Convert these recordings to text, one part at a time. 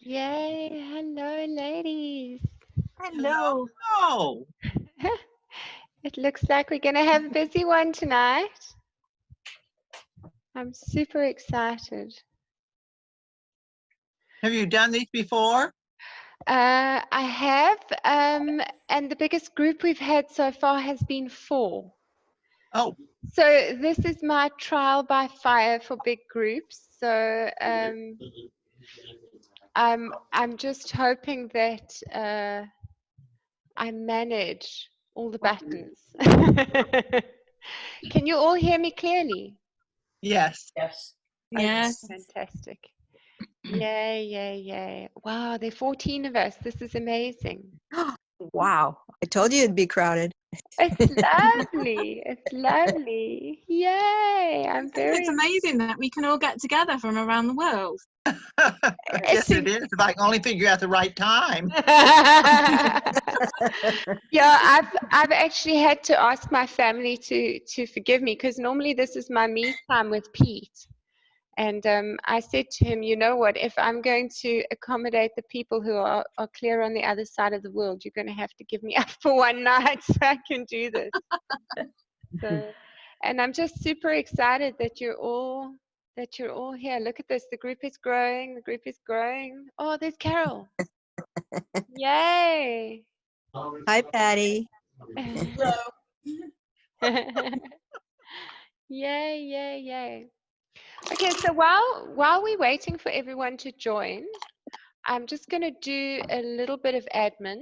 Yay, hello ladies. Hello. Hello. It looks like we're going to have a busy one tonight. I'm super excited. Have you done these before? I have, and the biggest group we've had so far has been 4. Oh, So this is my trial by fire for big groups. So I'm just hoping that I manage all the buttons. Can you all hear me clearly? yes. Yes. Okay, Yes. fantastic. Yay, yay, yay. Wow, there are 14 of us. This is amazing. Wow, I told you it'd be crowded. It's lovely. It's lovely. Yay. I'm very It's amazing that we can all get together from around the world. Yes, it is. If I can only figure out the right time. Yeah, I've actually had to ask my family to forgive me because normally this is my me time with Pete. And I said to him, you know what, if I'm going to accommodate the people who are clear on the other side of the world, you're going to have to give me up for one night so I can do this. So, and I'm just super excited that you're all here. Look at this. The group is growing. The group is growing. Oh, there's Carol. Yay. Hi, Patty. Yay, yay, yay. Okay, so while we're waiting for everyone to join, I'm just going to do a little bit of admin.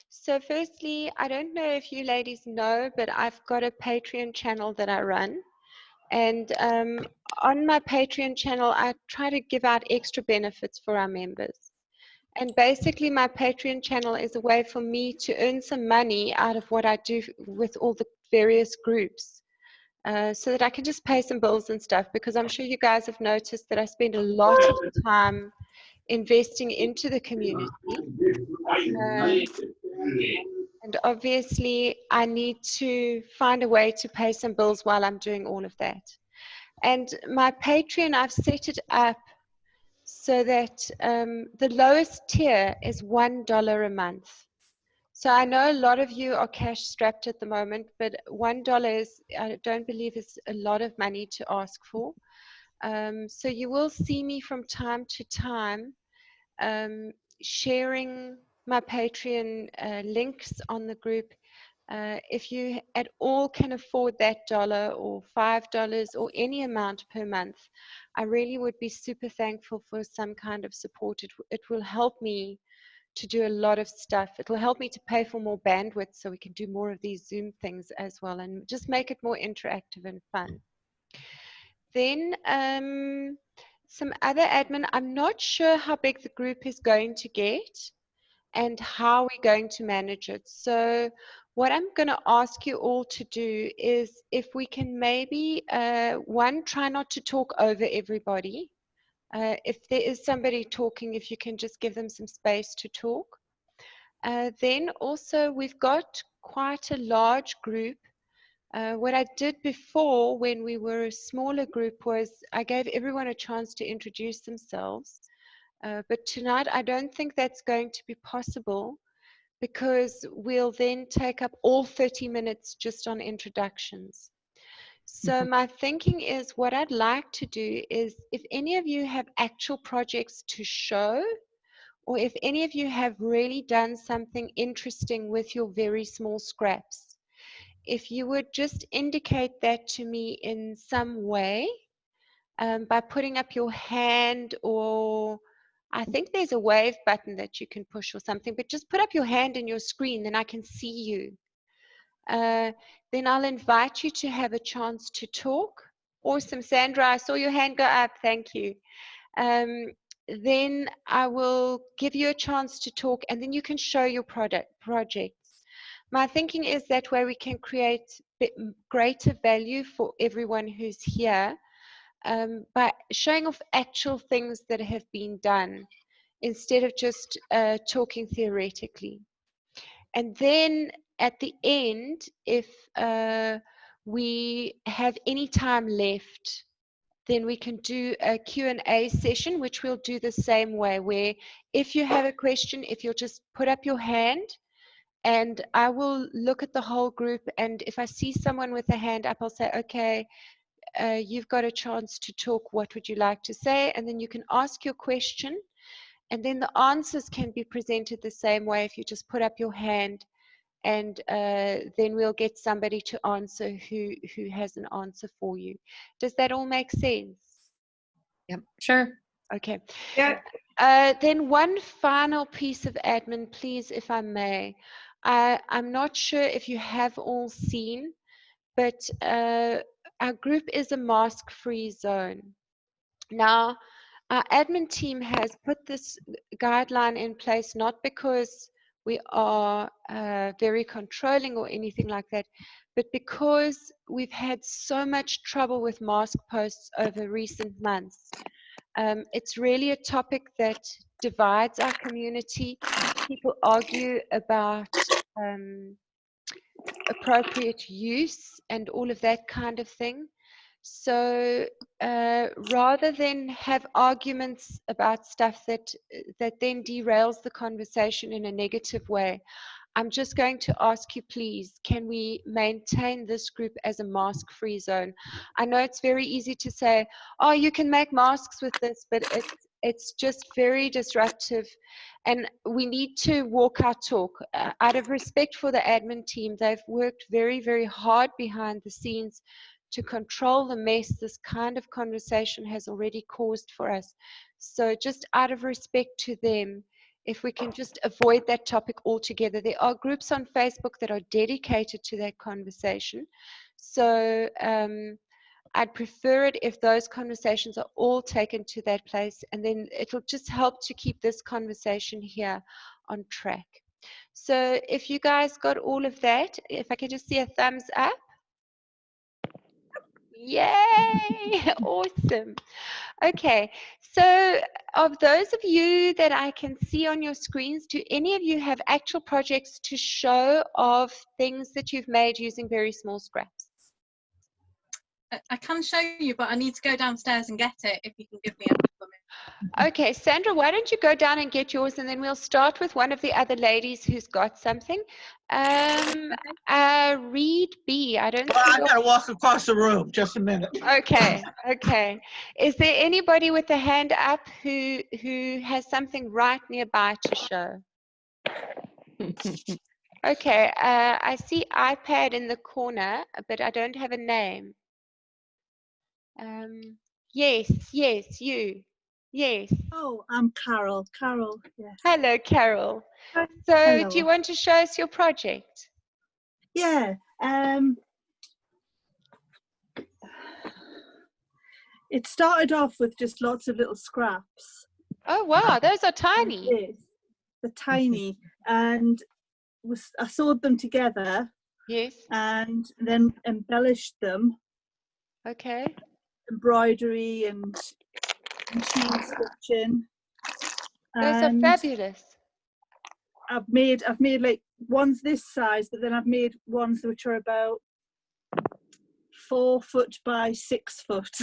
So firstly, I don't know if you ladies know, but I've got a Patreon channel that I run. And on my Patreon channel, I try to give out extra benefits for our members. And basically, my Patreon channel is a way for me to earn some money out of what I do with all the various groups. So that I can just pay some bills and stuff, because I'm sure you guys have noticed that I spend a lot of time investing into the community. And obviously, I need to find a way to pay some bills while I'm doing all of that. And my Patreon, I've set it up so that the lowest tier is $1 a month. So I know a lot of you are cash strapped at the moment, but $1 is, I don't believe, is a lot of money to ask for. So you will see me from time to time sharing my Patreon links on the group. If you at all can afford that $1 or $5 or any amount per month, I really would be super thankful for some kind of support. It will help me to do a lot of stuff. It will help me to pay for more bandwidth so we can do more of these Zoom things as well and just make it more interactive and fun. Then some other admin. I'm not sure how big the group is going to get and how we're going to manage it. So what I'm going to ask you all to do is, if we can maybe, one, try not to talk over everybody. If there is somebody talking, if you can just give them some space to talk. Then also, we've got quite a large group. What I did before when we were a smaller group was I gave everyone a chance to introduce themselves. But tonight, I don't think that's going to be possible, because we'll then take up all 30 minutes just on introductions. So my thinking is, what I'd like to do is, if any of you have actual projects to show, or if any of you have really done something interesting with your very small scraps, if you would just indicate that to me in some way, by putting up your hand, or I think there's a wave button that you can push or something, but just put up your hand in your screen, then I can see you. Then I'll invite you to have a chance to talk. Awesome, Sandra, I saw your hand go up, thank you. Then I will give you a chance to talk, and then you can show your projects. My thinking is that way we can create greater value for everyone who's here, by showing off actual things that have been done instead of just talking theoretically. And then at the end, if we have any time left, then we can do a Q&A session, which we'll do the same way, where if you have a question, if you'll just put up your hand, and I will look at the whole group, and if I see someone with a hand up, I'll say, okay, you've got a chance to talk. What would you like to say? And then you can ask your question, and then the answers can be presented the same way if you just put up your hand, and then we'll get somebody to answer who has an answer for you. Does that all make sense? Yep, sure. Okay. Yeah. Then one final piece of admin, please, if I may. I'm not sure if you have all seen, but our group is a mask-free zone. Now, our admin team has put this guideline in place not because we are very controlling or anything like that, but because we've had so much trouble with mask posts over recent months. It's really a topic that divides our community. People argue about appropriate use and all of that kind of thing. So rather than have arguments about stuff that then derails the conversation in a negative way, I'm just going to ask you, please, can we maintain this group as a mask-free zone? I know it's very easy to say, oh, you can make masks with this, but it's just very disruptive, and we need to walk our talk. Out of respect for the admin team, they've worked very, very hard behind the scenes to control the mess this kind of conversation has already caused for us. So just out of respect to them, if we can just avoid that topic altogether. There are groups on Facebook that are dedicated to that conversation. So I'd prefer it if those conversations are all taken to that place, and then it'll just help to keep this conversation here on track. So if you guys got all of that, if I could just see a thumbs up. Yay! Awesome. Okay, so of those of you that I can see on your screens, do any of you have actual projects to show of things that you've made using very small scraps? I can show you, but I need to go downstairs and get it if you can give me a couple of minutes. Okay, Sandra, why don't you go down and get yours, and then we'll start with one of the other ladies who's got something. Read B, I don't Well, see I've your... got to walk across the room. Just a minute. Okay, okay. Is there anybody with a hand up who has something right nearby to show? Okay, I see iPad in the corner, but I don't have a name. Yes, yes, you. Yes. Oh, I'm Carol. Carol, yes. Hello, Carol. So Hello. do you want to show us your project? Yeah. It started off with just lots of little scraps. Oh, wow, those are tiny. Like this. They're tiny. And I sewed them together. Yes. And then embellished them. Okay. Embroidery and machine stitching. Those are fabulous. I've made like ones this size, but then I've made ones which are about 4 foot by 6 foot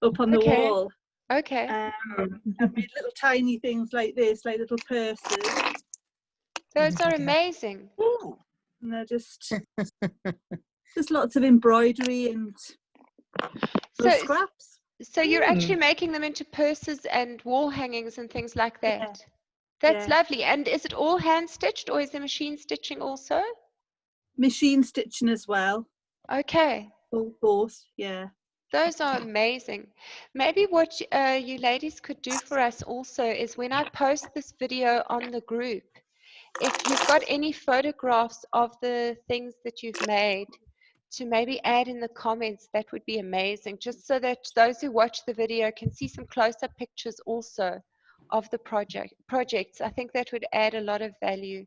up on the wall. Okay. I've made little tiny things like this, like little purses. Those are amazing. Ooh. And they're just lots of embroidery and little scraps. So you're actually making them into purses and wall hangings and things like that. Yeah. That's lovely. And is it all hand stitched, or is there machine stitching also? Machine stitching as well. Okay. Both, yeah. Those are amazing. Maybe what you ladies could do for us also is, when I post this video on the group, if you've got any photographs of the things that you've made, to maybe add in the comments, that would be amazing, just so that those who watch the video can see some close-up pictures also of the projects. I think that would add a lot of value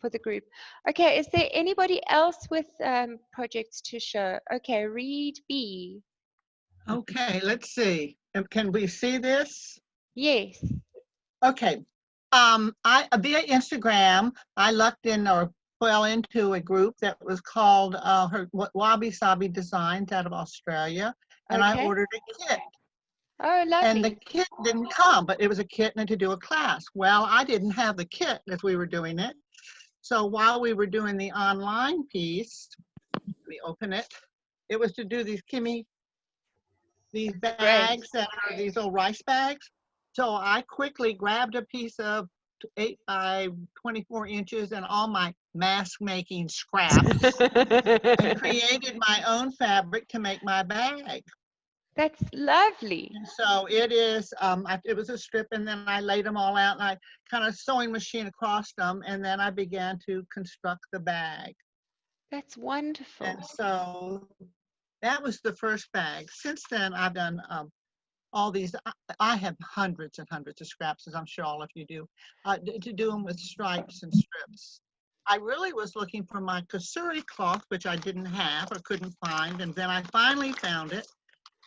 for the group. Okay, is there anybody else with projects to show? Okay, read B. Okay, let's see. Can we see this? Yes. Okay. I via Instagram, I lucked in or fell into a group that was called Wabi Sabi Designs out of Australia, and I ordered a kit. Oh, And the lovely. kit didn't come, but it was a kit and to do a class. Well, I didn't have the kit as we were doing it. So while we were doing the online piece, let me open it. It was to do these these Great. bags that are these old rice bags. So I quickly grabbed a piece of 8 by 24 inches and all my mask making scraps and created my own fabric to make my bag. That's lovely. And so it is, it was a strip, and then I laid them all out and I kind of sewing machine across them, and then I began to construct the bag. That's wonderful. And so that was the first bag. Since then, I've done all these. I have hundreds and hundreds of scraps, as I'm sure all of you do, to do them with stripes and strips. I really was looking for my kasuri cloth, which I didn't have or couldn't find, and then I finally found it.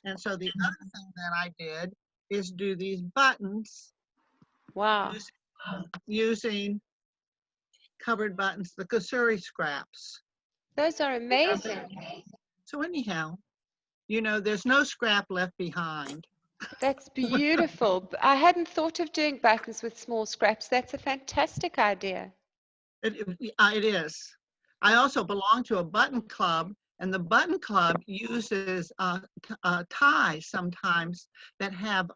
And so the other thing that I did is do these buttons Wow. using covered buttons, the kasuri scraps. Those are amazing. So anyhow, you know, there's no scrap left behind. That's beautiful. I hadn't thought of doing buttons with small scraps. That's a fantastic idea. It is. I also belong to a button club, and the button club uses ties sometimes that have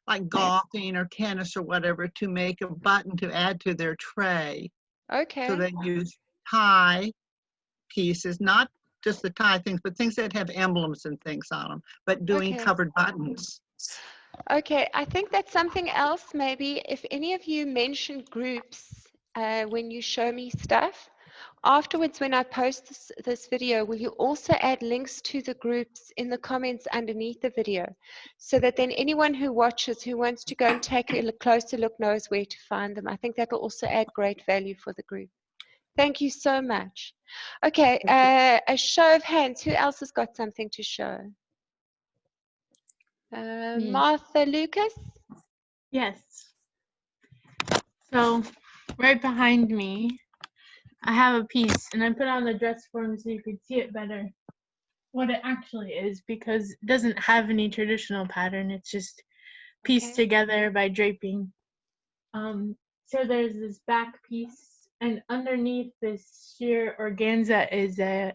like golfing or tennis or whatever to make a button to add to their tray. Okay. So they use tie pieces, not just the tie things, but things that have emblems and things on them, but doing Okay. covered buttons. Okay, I think that's something else. Maybe if any of you mention groups when you show me stuff, afterwards when I post this video, will you also add links to the groups in the comments underneath the video, so that then anyone who watches, who wants to go and take a closer look, knows where to find them. I think that will also add great value for the group. Thank you so much. Okay, a show of hands. Who else has got something to show? Martha Lucas? Yes. So right behind me, I have a piece, and I put on the dress form so you could see it better, what it actually is, because it doesn't have any traditional pattern. It's just pieced together by draping. So there's this back piece, and underneath this sheer organza is a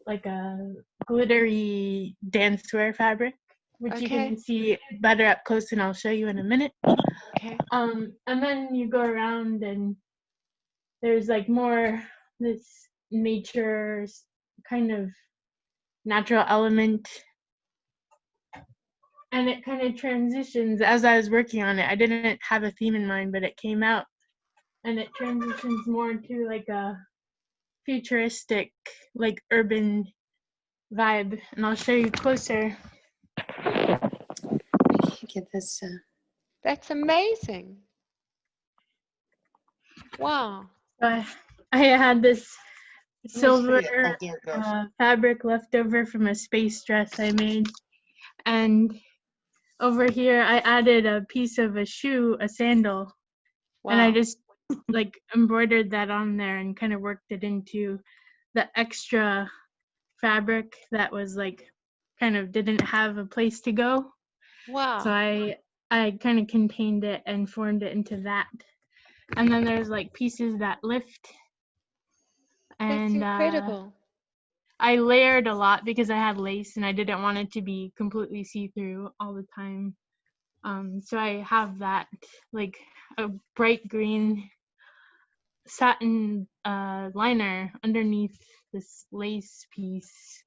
like a glittery dancewear fabric, which you can see better up close, and I'll show you in a minute. Okay. And then you go around, and there's like more this nature kind of natural element, and it kind of transitions as I was working on it. I didn't have a theme in mind, but it came out, and it transitions more to like a futuristic, like urban vibe, and I'll show you closer. Get this. That's amazing. Wow. I had this silver Oh, there it goes. fabric left over from a space dress I made, and over here I added a piece of a shoe, a sandal, Wow. and I just like embroidered that on there and kind of worked it into the extra fabric that was like kind of didn't have a place to go. Wow. So I kind of contained it and formed it into that. And then there's like pieces that lift. And that's incredible. I layered a lot because I had lace and I didn't want it to be completely see-through all the time. So I have that like a bright green satin liner underneath this lace piece.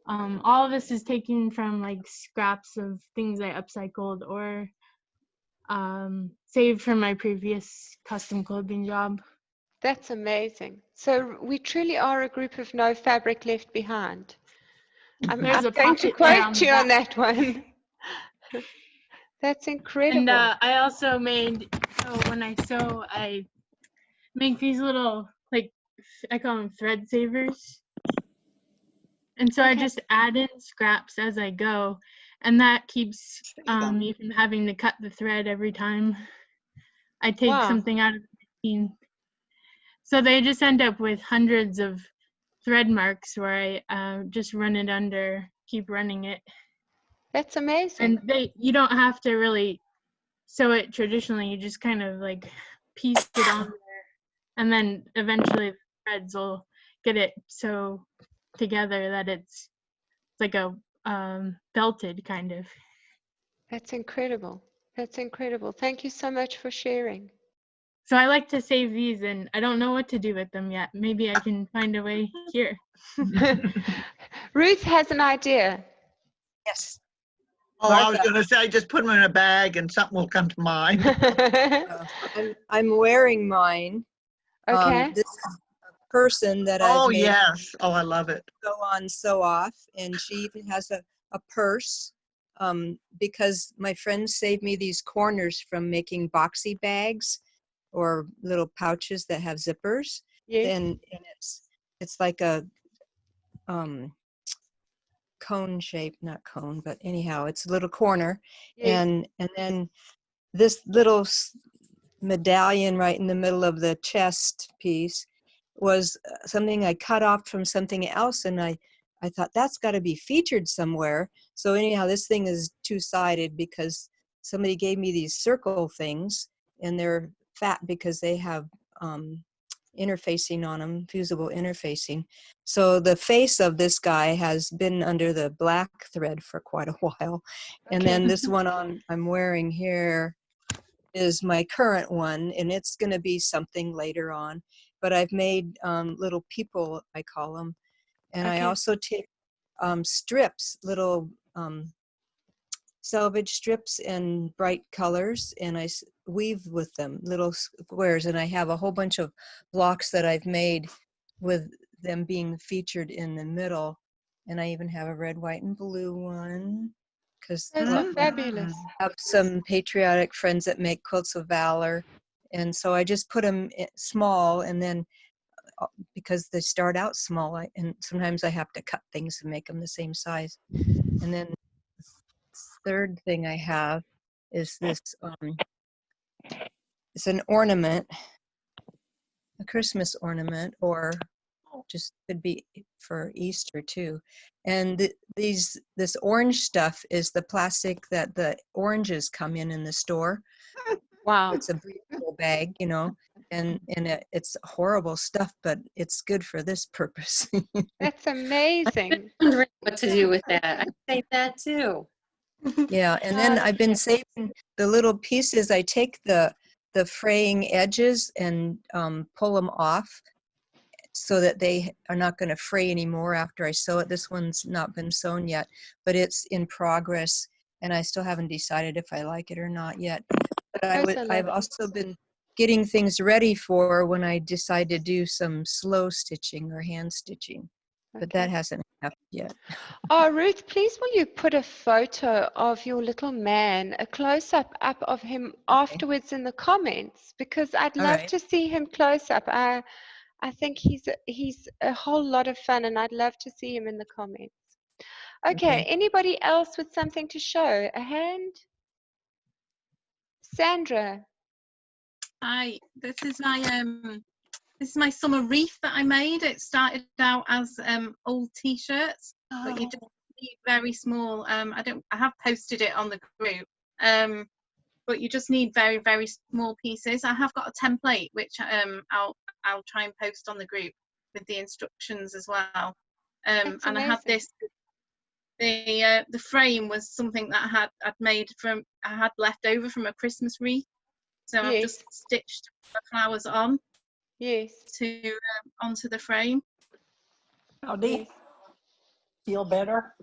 All of this is taken from like scraps of things I upcycled or saved from my previous custom clothing job. That's amazing. So we truly are a group of no fabric left behind. I'm There's a going to pocket there on quote the you on back. that one. That's incredible. And I also made, so when I sew, I make these little, like, I call them thread savers. And so I just add in scraps as I go, and that keeps me from having to cut the thread every time I take something out of the machine. So they just end up with hundreds of thread marks where I just run it under, keep running it. That's amazing. And you don't have to really sew it traditionally. You just kind of like piece it on there, and then eventually the threads will get it so together that it's like a belted kind of. That's incredible. That's incredible. Thank you so much for sharing. So I like to save these, and I don't know what to do with them yet. Maybe I can find a way here. Ruth has an idea. Yes. Oh, I was Martha. going to say, just put them in a bag and something will come to mind. I'm wearing mine. Okay. This is a person that I've Oh, made yes. Oh, I love it. sew on, sew off, and she even has a purse because my friends saved me these corners from making boxy bags or little pouches that have zippers. Yes. And it's like a cone shape, not cone, but anyhow, it's a little corner. Yes. And then this little medallion right in the middle of the chest piece was something I cut off from something else, and I thought that's got to be featured somewhere. So anyhow, this thing is two-sided because somebody gave me these circle things, and they're fat because they have interfacing on them, fusible interfacing. So the face of this guy has been under the black thread for quite a while. And then this one I'm wearing here is my current one, and it's going to be something later on. But I've made little people, I call them. And I also take strips, little selvage strips in bright colors, and I weave with them, little squares. And I have a whole bunch of blocks that I've made with them being featured in the middle. And I even have a red, white, and blue one. Because Those are fabulous. I have some patriotic friends that make quilts of valor. And so I just put them small, and then because they start out small, and sometimes I have to cut things to make them the same size. And then the third thing I have is this, it's an ornament, a Christmas ornament, or just could be for Easter too. And this orange stuff is the plastic that the oranges come in the store. Wow. It's a breathable bag, you know, and it's horrible stuff, but it's good for this purpose. That's amazing. Wondering what to do with that. I say that too. Yeah, and then I've been saving the little pieces. I take the fraying edges and pull them off so that they are not going to fray anymore after I sew it. This one's not been sewn yet, but it's in progress, and I still haven't decided if I like it or not yet. But I've also been getting things ready for when I decide to do some slow stitching or hand stitching, but that hasn't happened yet. Oh, Ruth, please will you put a photo of your little man, a close-up of him afterwards in the comments, because I'd love to see him close up. I think he's a whole lot of fun, and I'd love to see him in the comments. Okay. Anybody else with something to show? A hand? Sandra. Hi, this is my summer wreath that I made. It started out as old t-shirts, but you just need very small. I have posted it on the group, but you just need very, very small pieces. I have got a template which I'll try and post on the group with the instructions as well. And I had this. The frame was something that I'd made from, I had left over from a Christmas wreath, so I've just stitched the flowers on onto the frame. Howdy. Feel better?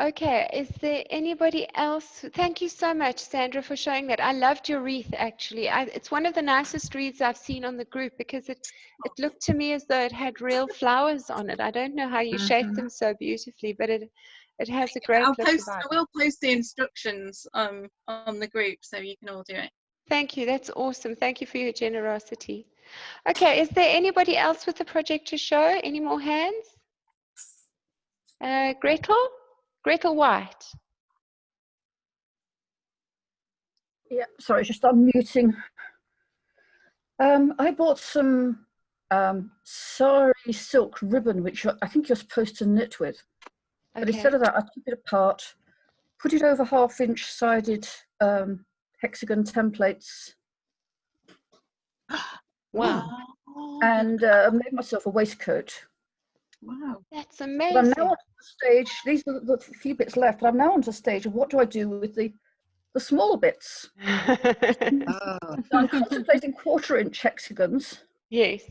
Okay, is there anybody else? Thank you so much, Sandra, for showing that. I loved your wreath, actually. It's one of the nicest wreaths I've seen on the group because it looked to me as though it had real flowers on it. I don't know how you shaped them so beautifully, but it has a great look about it. I will post the instructions on the group so you can all do it. Thank you. That's awesome. Thank you for your generosity. Okay, is there anybody else with a project to show? Any more hands? Gretel White. Yeah, sorry, just unmuting. I bought some sari silk ribbon, which I think you're supposed to knit with. But instead of that, I took it apart, put it over 1/2-inch sided hexagon templates, Wow. and made myself a waistcoat. Wow. That's But I'm now amazing. on the stage. These are the few bits left. But I'm now on the stage of what do I do with the smaller bits? Oh, So I'm contemplating 1/4-inch hexagons. Yes.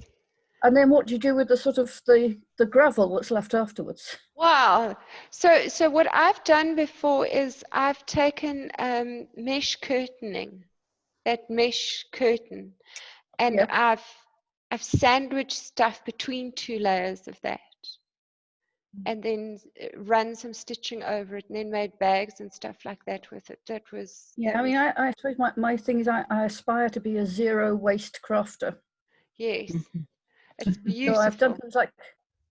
And then what do you do with the sort of the gravel that's left afterwards? Wow. So what I've done before is I've taken mesh curtaining, that mesh curtain, and Yeah. I've sandwiched stuff between 2 layers of that, and then run some stitching over it, and then made bags and stuff like that with it. That was Yeah, I mean, I suppose my thing is I aspire to be a zero waste crafter. yes, it's So I've done beautiful. things like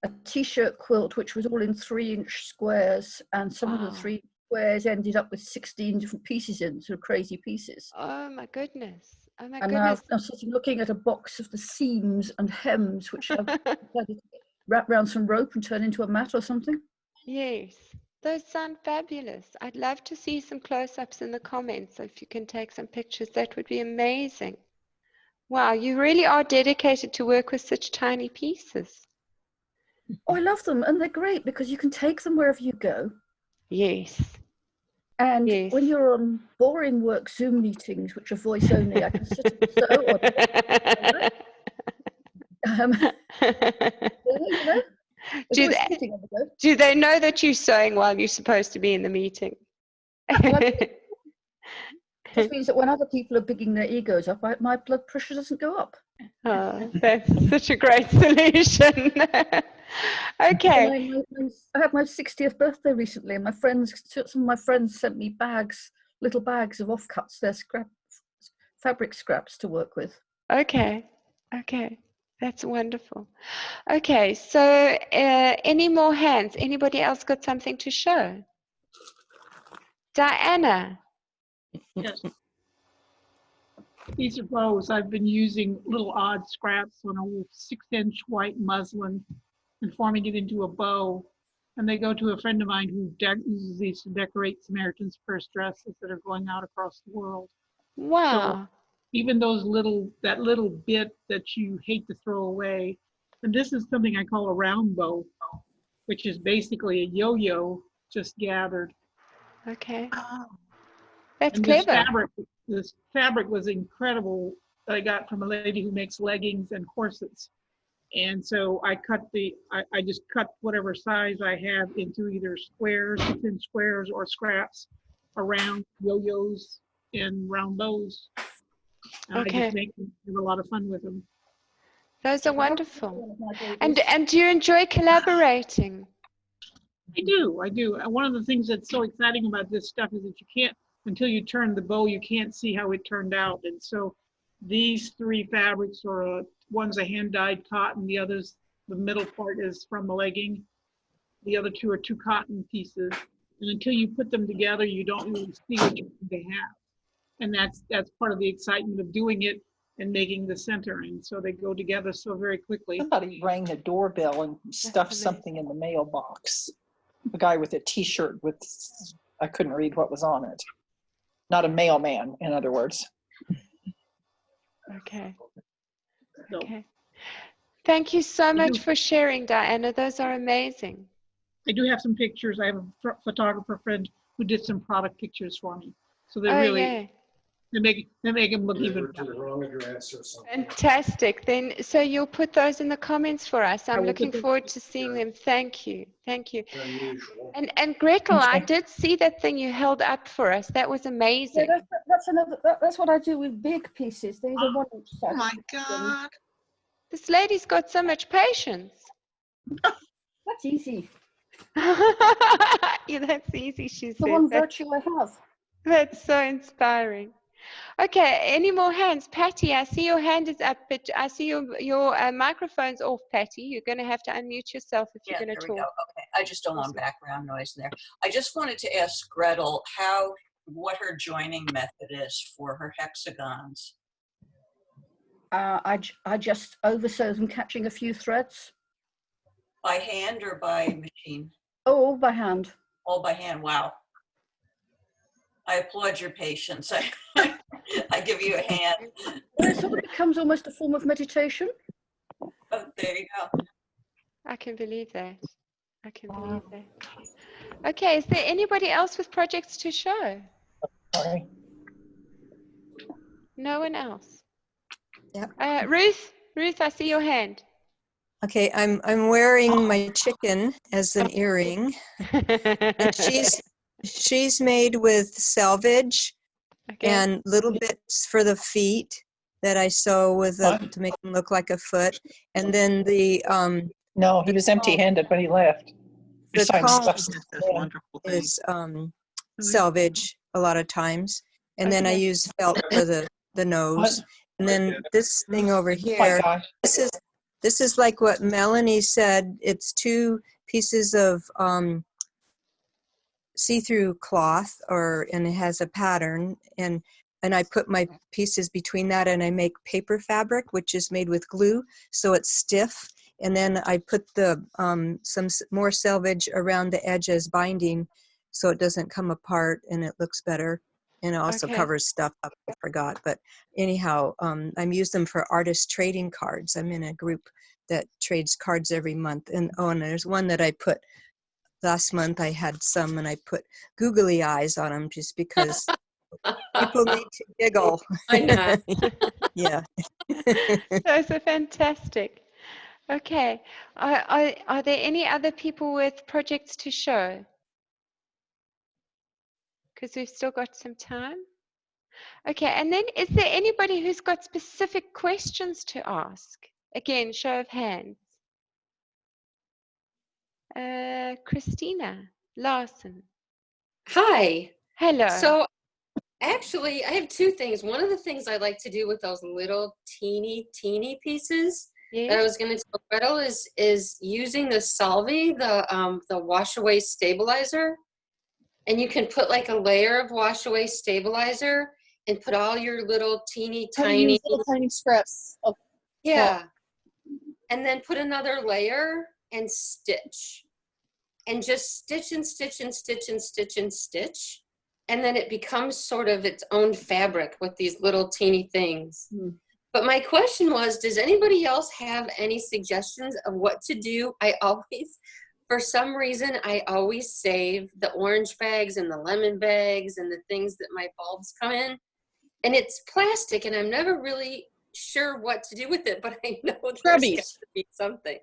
a t-shirt quilt, which was all in 3-inch squares, and some of the Wow. 3 squares ended up with 16 different pieces in, sort of crazy pieces. Oh my goodness. Oh my And now goodness. I'm sort of looking at a box of the seams and hems, which I've decided to wrap around some rope and turn into a mat or something. Yes, those sound fabulous. I'd love to see some close-ups in the comments. If you can take some pictures, that would be amazing. Wow, you really are dedicated to work with such tiny pieces. Oh, I love them, and they're great because you can take them wherever you go. Yes, And yes. when you're on boring work Zoom meetings, which are voice only, I can sit and sew on it. You know, there's do, always they, something on the go. do they know that you're sewing while you're supposed to be in the meeting? Well, it just means that when other people are bigging their egos up, my blood pressure doesn't go up. Oh, that's such a great solution. Okay. I had my 60th birthday recently, and some of my friends sent me little bags of offcuts, their fabric scraps to work with. Okay. Okay. That's wonderful. Okay. So, any more hands? Anybody else got something to show? Diana. Yes. These are bows. I've been using little odd scraps on a 6-inch white muslin and forming it into a bow. And they go to a friend of mine who uses these to decorate Samaritan's Purse dresses that are going out across the world. Wow. So even that little bit that you hate to throw away, and this is something I call a round bow, which is basically a yo-yo just gathered. Okay. That's And clever. this fabric was incredible that I got from a lady who makes leggings and corsets. And so I just cut whatever size I have into either squares, within squares, or scraps around yo-yos and round bows. And I just have a lot of fun with them. Those are wonderful. And do you enjoy collaborating? I do. And one of the things that's so exciting about this stuff is that you can't, until you turn the bow, you can't see how it turned out. And so these 3 fabrics are, one's a hand-dyed cotton, the middle part is from a legging. The other 2 are 2 cotton pieces. And until you put them together, you don't really see what you're going to have. And that's part of the excitement of doing it and making the center. And so they go together so very quickly. Somebody rang the doorbell and stuffed something in the mailbox. A guy with a t-shirt with, I couldn't read what was on it. Not a mailman, in other words. Okay. So, Okay. Thank you so much for sharing, Diana. Those are amazing. I do have some pictures. I have a photographer friend who did some product pictures for me. So they're Oh, really, yeah. they make them look even better. Fantastic. Then, so you'll put those in the comments for us. I'm will looking put them- forward to seeing them. Thank you. Thank you. And Gretel, I did see that thing you held up for us. That was amazing. Yeah, that's what I do with big pieces. These are 1-inch size. oh my God. This lady's got so much patience. That's easy. Yeah, that's easy, she The said. one virtue I have. That's so inspiring. Okay, any more hands? Patty, I see your hand is up, but I see your microphone's off, Patty. You're going to have to unmute yourself if you're going to talk. Okay, I just don't want background noise in there. I just wanted to ask Gretel what her joining method is for her hexagons. I just oversew them, catching a few threads. By hand or by machine? Oh, all by hand. All by hand. Wow. I applaud your patience. I give you a hand. Well, it sort of becomes almost a form of meditation. Oh, there you go. I can believe that. I can believe that. Okay, is there anybody else with projects to show? Sorry. No one else? Yeah. Ruth, I see your hand. Okay, I'm wearing my chicken as an earring, and she's made with selvage and little bits for the feet that I sew with to make them look like a foot, and then the No, he was empty-handed when he left. the comb wonderful is selvage a lot of times, and then I use felt for the nose, and then this thing over here. This is like what Melanie said. It's 2 pieces of see-through cloth, and it has a pattern, and I put my pieces between that, and I make paper fabric, which is made with glue, so it's stiff. And then I put the some more selvage around the edge as binding, so it doesn't come apart and it looks better. And it also covers stuff up. I forgot, but anyhow, I'm used them for artist trading cards. I'm in a group that trades cards every month, and and there's one that I put last month. I had some, and I put googly eyes on them just because people need to giggle. I know. Yeah. Those are fantastic. Okay, are there any other people with projects to show? Because we've still got some time. Okay, and then is there anybody who's got specific questions to ask? Again, show of hands. Christina Larson. Hi. Hello. So actually, I have 2 things. One of the things I like to do with those little teeny pieces that I was going to tell Gretel is using the Solvay, the wash away stabilizer, and you can put like a layer of wash away stabilizer and put all your little tiny scraps. Yeah, and then put another layer and stitch, and just stitch and stitch and stitch and stitch and stitch, and then it becomes sort of its own fabric with these little teeny things. But my question was, does anybody else have any suggestions of what to do? For some reason, I always save the orange bags and the lemon bags and the things that my bulbs come in. And it's plastic, and I'm never really sure what to do with it, but I know there's got to be something.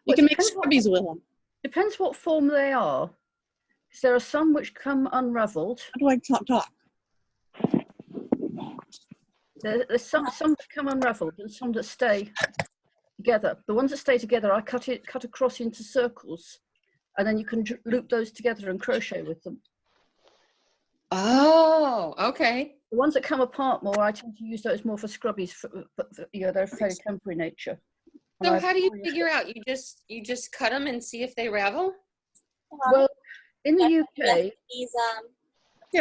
You can make scrubbies with them. Depends what form they are. Because there are some which come unraveled. How do I talk? There's some that come unraveled and some that stay together. The ones that stay together, I cut across into circles, and then you can loop those together and crochet with them. Oh, okay. The ones that come apart more, I tend to use those more for scrubbies. But they're fairly temporary nature. So how do you figure out? You just cut them and see if they ravel? Well, in the UK,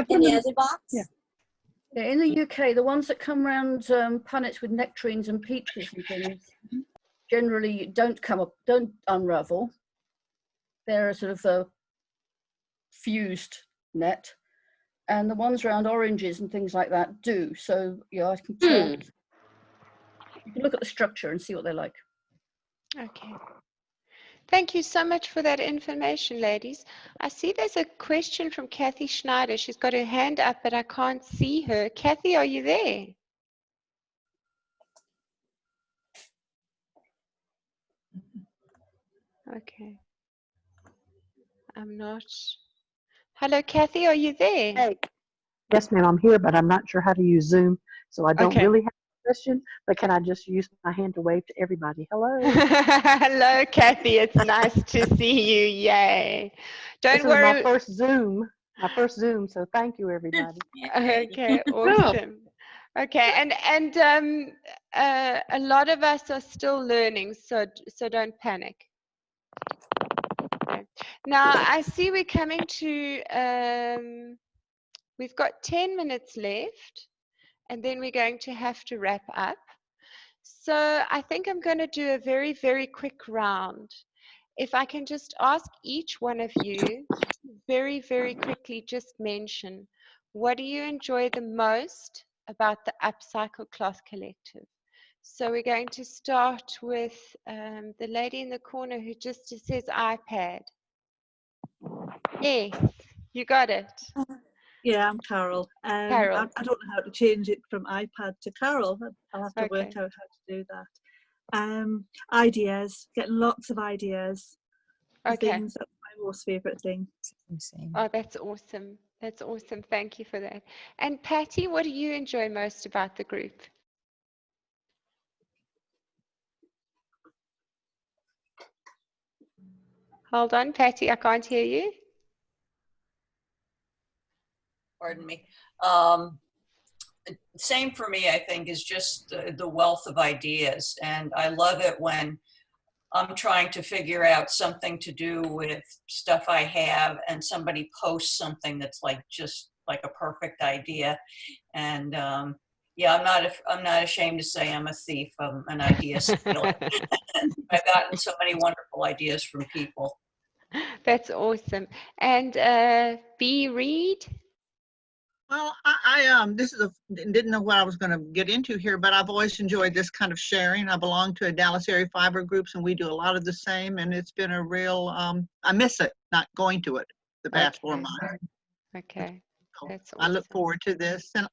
in the other box. Yeah, in the UK, the ones that come around punnets with nectarines and peaches and things generally don't unravel. They're a sort of a fused net, and the ones around oranges and things like that do. So yeah, I can tell. You can look at the structure and see what they're like. Okay. Thank you so much for that information, ladies. I see there's a question from Kathy Schneider. She's got her hand up, but I can't see her. Kathy, are you there? Okay. I'm not. Hello, Kathy, are you there? Hey. Yes, ma'am, I'm here, but I'm not sure how to use Zoom, so I don't really have a question, but can I just use my hand to wave to everybody? Hello. Hello, Kathy. It's nice to see you. Yay. Don't worry. This is my first Zoom, so thank you, everybody. Okay, awesome. Okay, and a lot of us are still learning, so don't panic. Okay. Now, I see we're coming to, we've got 10 minutes left, and then we're going to have to wrap up. So I think I'm going to do a very, very quick round. if I can just ask each one of you very, very quickly, just mention, what do you enjoy the most about the Upcycle Cloth Collective? So we're going to start with the lady in the corner who just says iPad. Yes, you got it. Yeah, I'm Carol. Carol. I don't know how to change it from iPad to Carol. I'll have to work out how to do that. Ideas, getting lots of ideas. Things, that's my most favourite thing. Oh, that's awesome. That's awesome. Thank you for that. And Patty, what do you enjoy most about the group? Hold on, Patty, I can't hear you. Pardon me. Same for me, I think, is just the wealth of ideas. And I love it when I'm trying to figure out something to do with stuff I have and somebody posts something that's like just like a perfect idea. And yeah, I'm not ashamed to say I'm a thief. I'm an idea stealer. I've gotten so many wonderful ideas from people. That's awesome. And B. Reed? Well, I didn't know what I was going to get into here, but I've always enjoyed this kind of sharing. I belong to a Dallas area fiber groups, and we do a lot of the same. And it's been a real, I miss it, not going to it the past 4 months. Okay, that's awesome. I look forward to this, and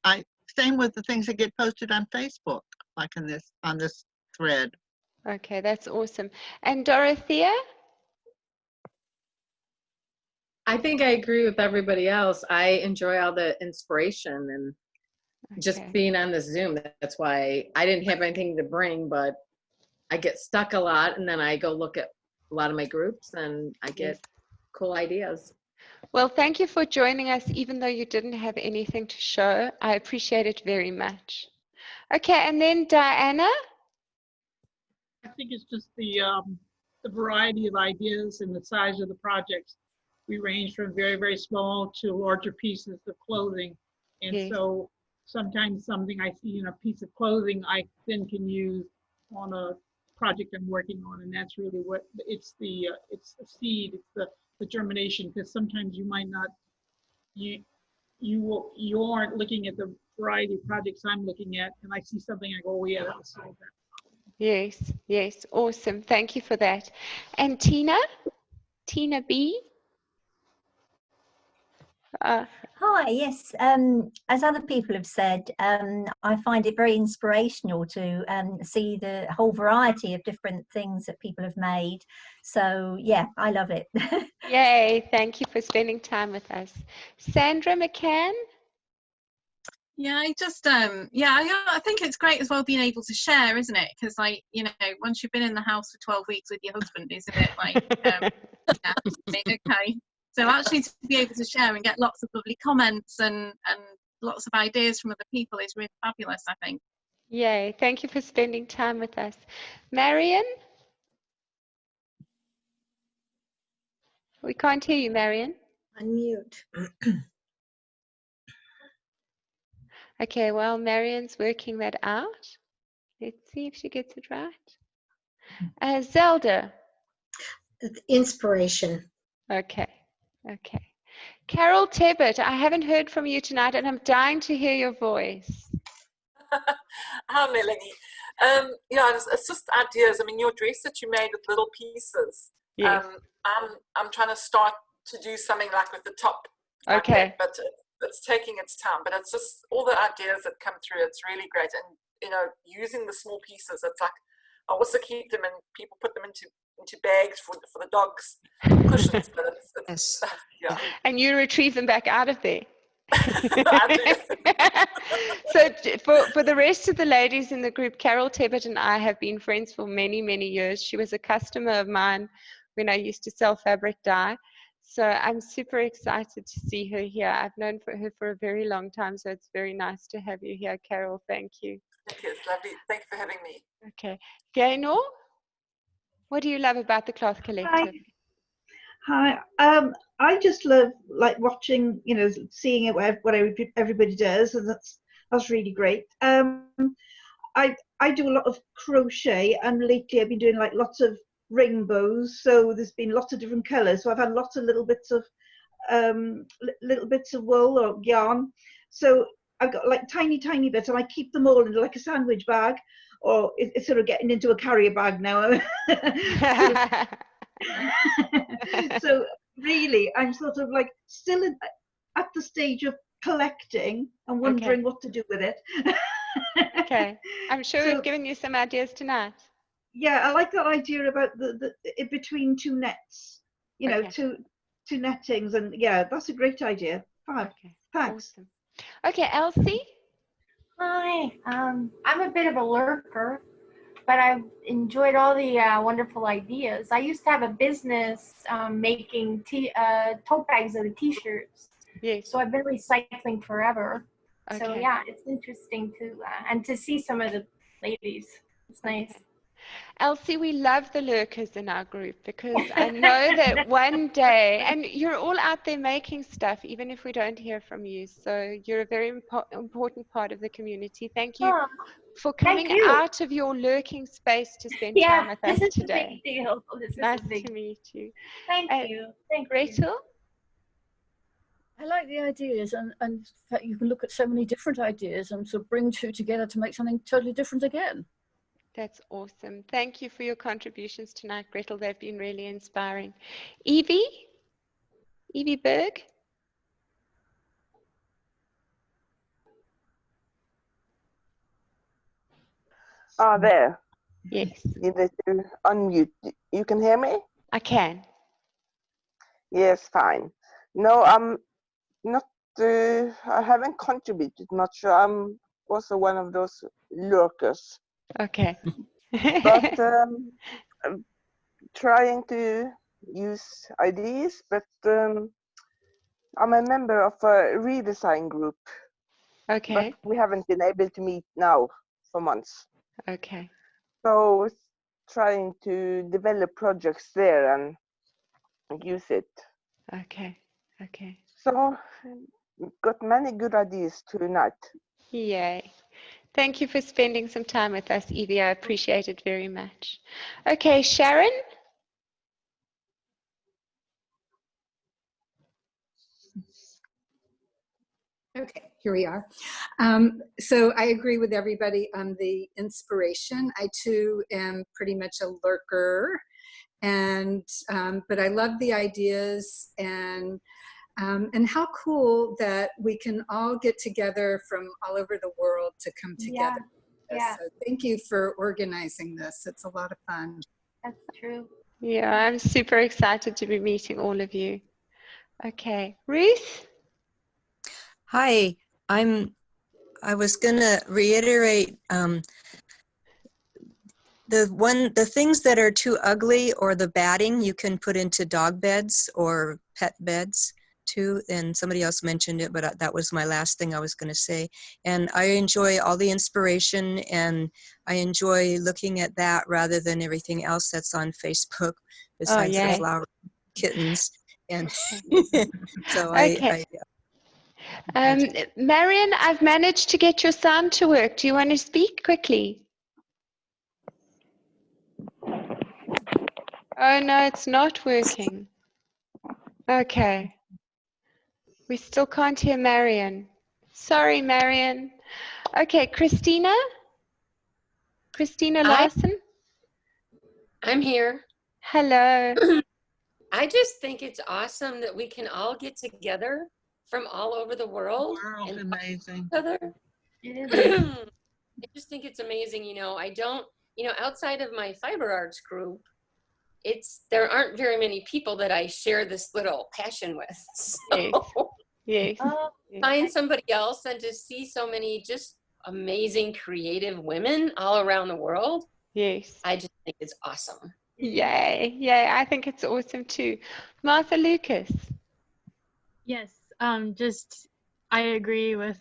same with the things that get posted on Facebook, like on this thread. Okay, that's awesome. And Dorothea? I think I agree with everybody else. I enjoy all the inspiration and just being on the Zoom. That's why I didn't have anything to bring, but I get stuck a lot, and then I go look at a lot of my groups and I get cool ideas. Well, thank you for joining us, even though you didn't have anything to show. I appreciate it very much. Okay, and then Diana? I think it's just the variety of ideas and the size of the projects. We range from very, very small to larger pieces of clothing. And so sometimes something I see in a piece of clothing, I then can use on a project I'm working on. And that's really what it's the seed, it's the germination, because sometimes you might not, you aren't looking at the variety of projects I'm looking at, and I see something, I go, oh yeah, that was so that. Yes, yes, awesome. Thank you for that. And Tina? Tina B? Hi, yes. As other people have said, I find it very inspirational to see the whole variety of different things that people have made. So yeah, I love it. Yay, thank you for spending time with us. Sandra McCann? Yeah, I think it's great as well being able to share, isn't it? Because like, you know, once you've been in the house for 12 weeks with your husband, isn't it like, yeah, okay. So actually to be able to share and get lots of lovely comments and lots of ideas from other people is really fabulous, I think. Yay, thank you for spending time with us. Marion? We can't hear you, Marion. Unmute. Okay, well, Marion's working that out. Let's see if she gets it right. Zelda? Inspiration. Okay, okay. Carol Tebbett, I haven't heard from you tonight, and I'm dying to hear your voice. Hi, Melanie. Yeah, it's just ideas. I mean, your dress that you made with little pieces. Yes. I'm trying to start to do something like with the top. Okay. But it's taking its time. But it's just all the ideas that come through. It's really great. And, you know, using the small pieces, it's like, I also keep them and people put them into bags for the dogs, cushions. But it's yeah. And you retrieve them back out of there. So for the rest of the ladies in the group, Carol Tebbett and I have been friends for many, many years. She was a customer of mine when I used to sell fabric dye. So I'm super excited to see her here. I've known her for a very long time, so it's very nice to have you here, Carol. Thank you. Thank you. It's lovely. Thank you for having me. Okay. Gaynor, what do you love about the Cloth Collective? Hi. I just love like watching, you know, seeing it what everybody does, and that's really great. I do a lot of crochet, and lately I've been doing like lots of rainbows, so there's been lots of different colors. So I've had lots of little bits of wool or yarn. So I've got like tiny bits, and I keep them all in like a sandwich bag, or it's sort of getting into a carrier bag now. So really, I'm sort of like still at the stage of collecting and wondering what to do with it. Okay, I'm sure we've given you some ideas tonight. Yeah, I like that idea about the in between two nets, you know, two nettings, and yeah, that's a great idea. Fab. Thanks. Awesome. Okay, Elsie. Hi, I'm a bit of a lurker, but I've enjoyed all the wonderful ideas. I used to have a business making tote bags of the t-shirts. Yes. So I've been recycling forever. So Okay. yeah, it's interesting to and to see some of the ladies. It's nice. Elsie, we love the lurkers in our group because I know that one day, and you're all out there making stuff, even if we don't hear from you. So you're a very important part of the community. Thank you for coming out of your lurking space to spend time with us today. This is a big deal. This Nice is a big to meet you. Thank you. Thank Rachel? you. I like the ideas, and that you can look at so many different ideas and sort of bring two together to make something totally different again. That's awesome. Thank you for your contributions tonight, Gretel. They've been really inspiring. Evie Berg? There. Yes. You need to unmute. You can hear me? I can. Yes, fine. No, I'm not, I haven't contributed much. I'm also one of those lurkers. Okay. But I'm trying to use ideas, but I'm a member of a redesign group. Okay. But we haven't been able to meet now for months. Okay. So trying to develop projects there and use it. Okay. Okay. So got many good ideas tonight. Yay. Thank you for spending some time with us, Evie. I appreciate it very much. Okay, Sharon? Okay, here we are. So I agree with everybody on the inspiration. I too am pretty much a lurker, and but I love the ideas, and how cool that we can all get together from all over the world to come together. Yeah. So thank you for organizing this. It's a lot of fun. That's true. Yeah, I'm super excited to be meeting all of you. Okay, Ruth? Hi, I was gonna reiterate the things that are too ugly, or the batting, you can put into dog beds or pet beds too. And somebody else mentioned it, but that was my last thing I was gonna say. And I enjoy all the inspiration, and I enjoy looking at that rather than everything else that's on Facebook besides the flower kittens. And so Okay. Marion, I've managed to get your sound to work. Do you want to speak quickly? Oh, no, it's not working. Okay. We still can't hear Marion. Sorry, Marion. Okay, Christina? Christina Larson? I'm here. Hello. I just think it's awesome that we can all get together from all over the world. And amazing. Each other. I just think it's amazing. You know, outside of my fiber arts group, there aren't very many people that I share this little passion with. So yes. Find somebody else and to see so many just amazing creative women all around the world. Yes. I just think it's awesome. Yay. Yay. I think it's awesome too. Martha Lucas. Yes, I agree with